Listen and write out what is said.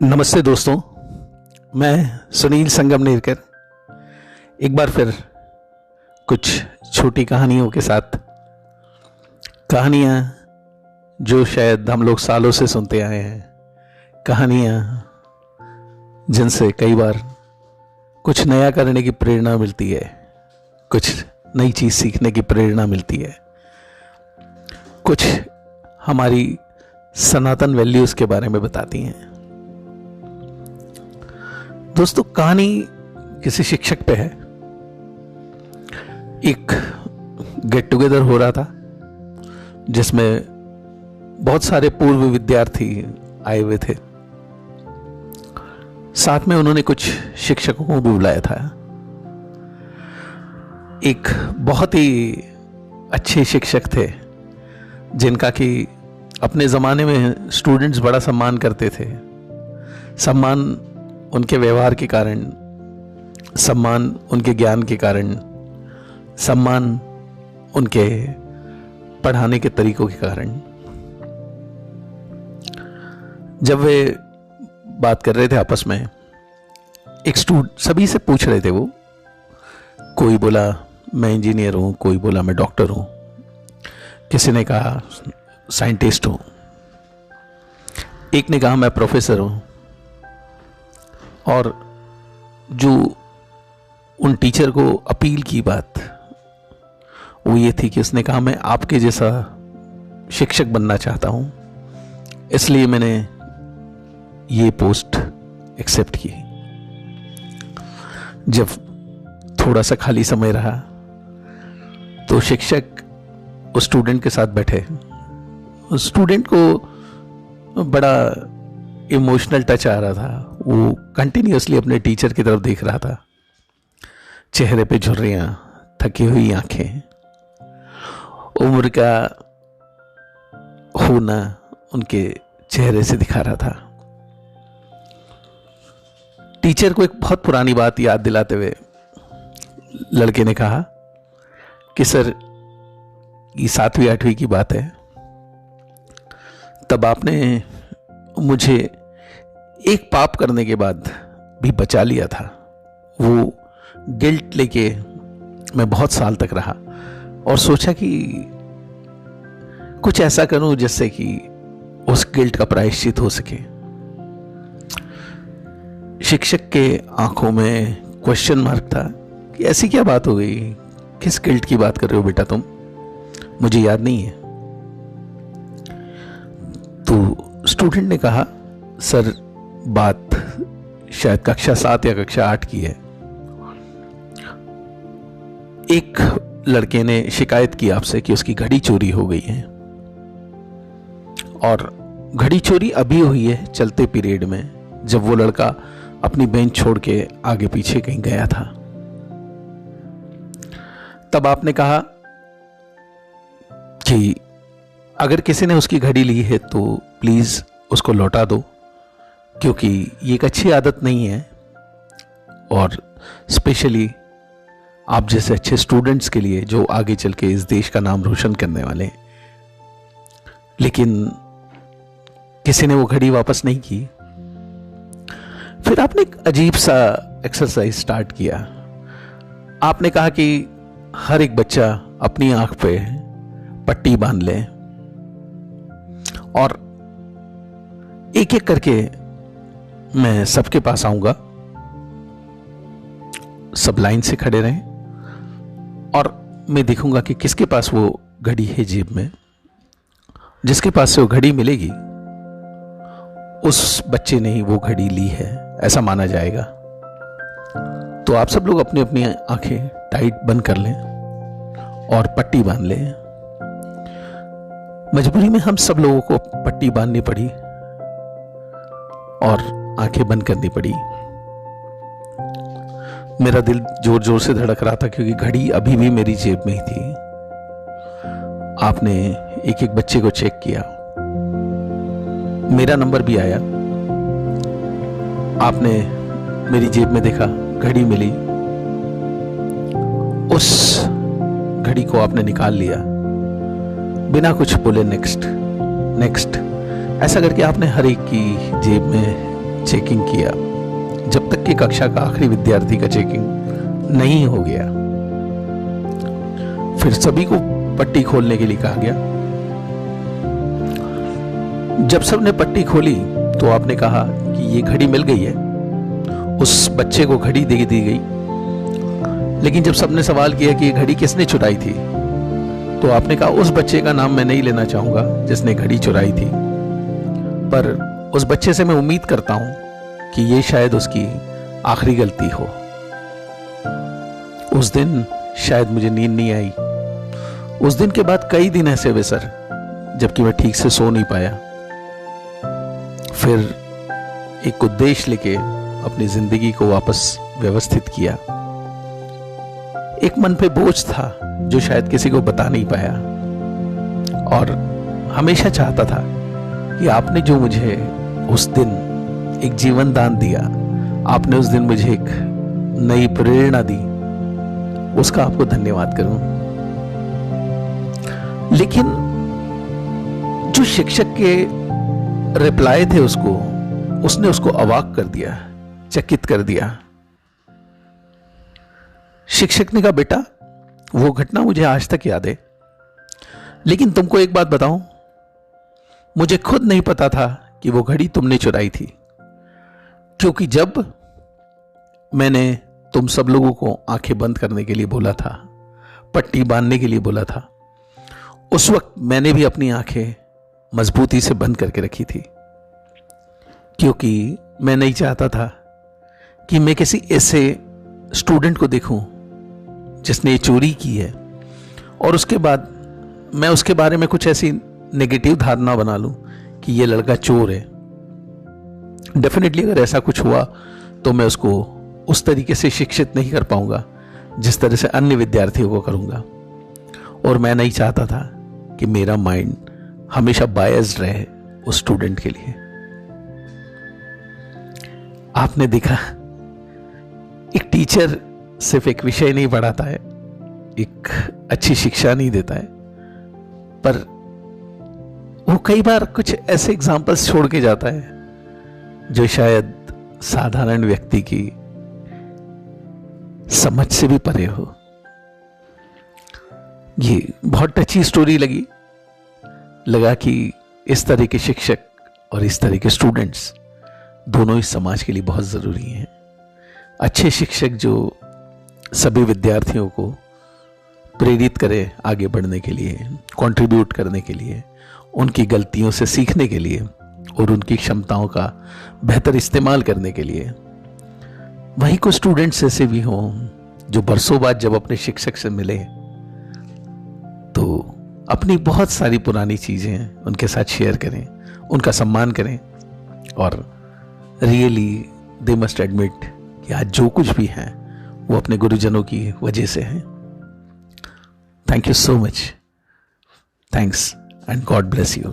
नमस्ते दोस्तों, मैं सुनील संगम नेरकर एक बार फिर कुछ छोटी कहानियों के साथ, कहानियाँ जो शायद हम लोग सालों से सुनते आए हैं, कहानियाँ जिनसे कई बार कुछ नया करने की प्रेरणा मिलती है, कुछ नई चीज़ सीखने की प्रेरणा मिलती है, कुछ हमारी सनातन वैल्यूज़ के बारे में बताती हैं। दोस्तों, कहानी किसी शिक्षक पे है। एक गेट टुगेदर हो रहा था जिसमें बहुत सारे पूर्व विद्यार्थी आए हुए थे। साथ में उन्होंने कुछ शिक्षकों को भी बुलाया था। एक बहुत ही अच्छे शिक्षक थे जिनका कि अपने ज़माने में स्टूडेंट्स बड़ा सम्मान करते थे। सम्मान उनके व्यवहार के कारण, सम्मान उनके ज्ञान के कारण, सम्मान उनके पढ़ाने के तरीकों के कारण। जब वे बात कर रहे थे आपस में, एक सभी से पूछ रहे थे वो। कोई बोला मैं इंजीनियर हूँ, कोई बोला मैं डॉक्टर हूँ, किसी ने कहा साइंटिस्ट हूँ, एक ने कहा मैं प्रोफेसर हूँ। और जो उन टीचर को अपील की बात वो ये थी कि उसने कहा मैं आपके जैसा शिक्षक बनना चाहता हूं, इसलिए मैंने ये पोस्ट एक्सेप्ट की। जब थोड़ा सा खाली समय रहा तो शिक्षक उस स्टूडेंट के साथ बैठे। उस स्टूडेंट को बड़ा इमोशनल टच आ रहा था। वो कंटिन्यूअसली अपने टीचर की तरफ देख रहा था। चेहरे पे झुर्रियां, थकी हुई आंखें, उम्र का होना उनके चेहरे से दिखा रहा था। टीचर को एक बहुत पुरानी बात याद दिलाते हुए लड़के ने कहा कि सर, ये 7वीं 8वीं की बात है, तब आपने मुझे एक पाप करने के बाद भी बचा लिया था। वो गिल्ट लेके मैं बहुत साल तक रहा और सोचा कि कुछ ऐसा करूं जिससे कि उस गिल्ट का प्रायश्चित हो सके। शिक्षक के आंखों में क्वेश्चन मार्क था कि ऐसी क्या बात हो गई, किस गिल्ट की बात कर रहे हो बेटा तुम, मुझे याद नहीं है। तो स्टूडेंट ने कहा सर, बात शायद कक्षा 7 या कक्षा 8 की है। एक लड़के ने शिकायत की आपसे कि उसकी घड़ी चोरी हो गई है, और घड़ी चोरी अभी हुई है चलते पीरियड में, जब वो लड़का अपनी बेंच छोड़ के आगे पीछे कहीं गया था। तब आपने कहा कि अगर किसी ने उसकी घड़ी ली है तो प्लीज उसको लौटा दो, क्योंकि ये एक अच्छी आदत नहीं है, और स्पेशली आप जैसे अच्छे स्टूडेंट्स के लिए जो आगे चल के इस देश का नाम रोशन करने वाले हैं। लेकिन किसी ने वो घड़ी वापस नहीं की। फिर आपने एक अजीब सा एक्सरसाइज स्टार्ट किया। आपने कहा कि हर एक बच्चा अपनी आंख पे पट्टी बांध ले और एक एक करके मैं सबके पास आऊंगा, सब लाइन से खड़े रहें, और मैं देखूंगा कि किसके पास वो घड़ी है जेब में। जिसके पास से वो घड़ी मिलेगी उस बच्चे ने ही वो घड़ी ली है, ऐसा माना जाएगा। तो आप सब लोग अपनी अपनी आंखें टाइट बंद कर लें और पट्टी बांध लें। मजबूरी में हम सब लोगों को पट्टी बांधनी पड़ी और आंखें बंद करनी पड़ी। मेरा दिल जोर जोर से धड़क रहा था क्योंकि घड़ी अभी भी मेरी जेब में ही थी। आपने एक एक बच्चे को चेक किया, मेरा नंबर भी आया। आपने मेरी जेब में देखा, घड़ी मिली, उस घड़ी को आपने निकाल लिया बिना कुछ बोले। नेक्स्ट नेक्स्ट, ऐसा करके आपने हर एक की जेब में चेकिंग किया जब तक कि कक्षा का आखिरी विद्यार्थी का चेकिंग नहीं हो गया। फिर सभी को पट्टी खोलने के लिए कहा गया। जब सबने पट्टी खोली तो आपने कहा कि ये घड़ी मिल गई है। उस बच्चे को घड़ी दे दी गई। लेकिन जब सबने सवाल किया कि ये घड़ी किसने चुराई थी, तो आपने कहा उस बच्चे का नाम मैं नहीं लेना चाहूंगा जिसने घड़ी चुराई थी, पर उस बच्चे से मैं उम्मीद करता हूं कि ये शायद उसकी आखिरी गलती हो। उस दिन शायद मुझे नींद नहीं आई। उस दिन के बाद कई दिन ऐसे हुए सर, जबकि मैं ठीक से सो नहीं पाया। फिर एक उद्देश्य लेके अपनी जिंदगी को वापस व्यवस्थित किया। एक मन पे बोझ था जो शायद किसी को बता नहीं पाया, और हमेशा चाहता था कि आपने जो मुझे उस दिन एक जीवन दान दिया, आपने उस दिन मुझे एक नई प्रेरणा दी, उसका आपको धन्यवाद करूं। लेकिन जो शिक्षक के रिप्लाई थे उसने उसको अवाक कर दिया, चकित कर दिया। शिक्षक ने कहा, बेटा वो घटना मुझे आज तक याद है, लेकिन तुमको एक बात बताऊं, मुझे खुद नहीं पता था कि वो घड़ी तुमने चुराई थी, क्योंकि जब मैंने तुम सब लोगों को आंखें बंद करने के लिए बोला था, पट्टी बांधने के लिए बोला था, उस वक्त मैंने भी अपनी आंखें मजबूती से बंद करके रखी थी, क्योंकि मैं नहीं चाहता था कि मैं किसी ऐसे स्टूडेंट को देखूं जिसने ये चोरी की है, और उसके बाद मैं उसके बारे में कुछ ऐसी नेगेटिव धारणा बना लूं कि ये लड़का चोर है। डेफिनेटली अगर ऐसा कुछ हुआ तो मैं उसको उस तरीके से शिक्षित नहीं कर पाऊंगा जिस तरह से अन्य विद्यार्थियों को करूंगा, और मैं नहीं चाहता था कि मेरा माइंड हमेशा बायस्ड रहे उस स्टूडेंट के लिए। आपने देखा, एक टीचर सिर्फ एक विषय नहीं पढ़ाता है, एक अच्छी शिक्षा नहीं देता है, पर वो कई बार कुछ ऐसे एग्जाम्पल्स छोड़ के जाता है जो शायद साधारण व्यक्ति की समझ से भी परे हो। ये बहुत टची स्टोरी लगा कि इस तरह के शिक्षक और इस तरह के स्टूडेंट्स दोनों इस समाज के लिए बहुत जरूरी हैं। अच्छे शिक्षक जो सभी विद्यार्थियों को प्रेरित करे आगे बढ़ने के लिए, कंट्रीब्यूट करने के लिए, उनकी गलतियों से सीखने के लिए और उनकी क्षमताओं का बेहतर इस्तेमाल करने के लिए। वहीं कुछ स्टूडेंट्स ऐसे भी हों जो बरसों बाद जब अपने शिक्षक से मिले तो अपनी बहुत सारी पुरानी चीजें उनके साथ शेयर करें, उनका सम्मान करें, और रियली दे मस्ट एडमिट कि आज जो कुछ भी है वो अपने गुरुजनों की वजह से है। Thank you so much. Thanks and God bless you.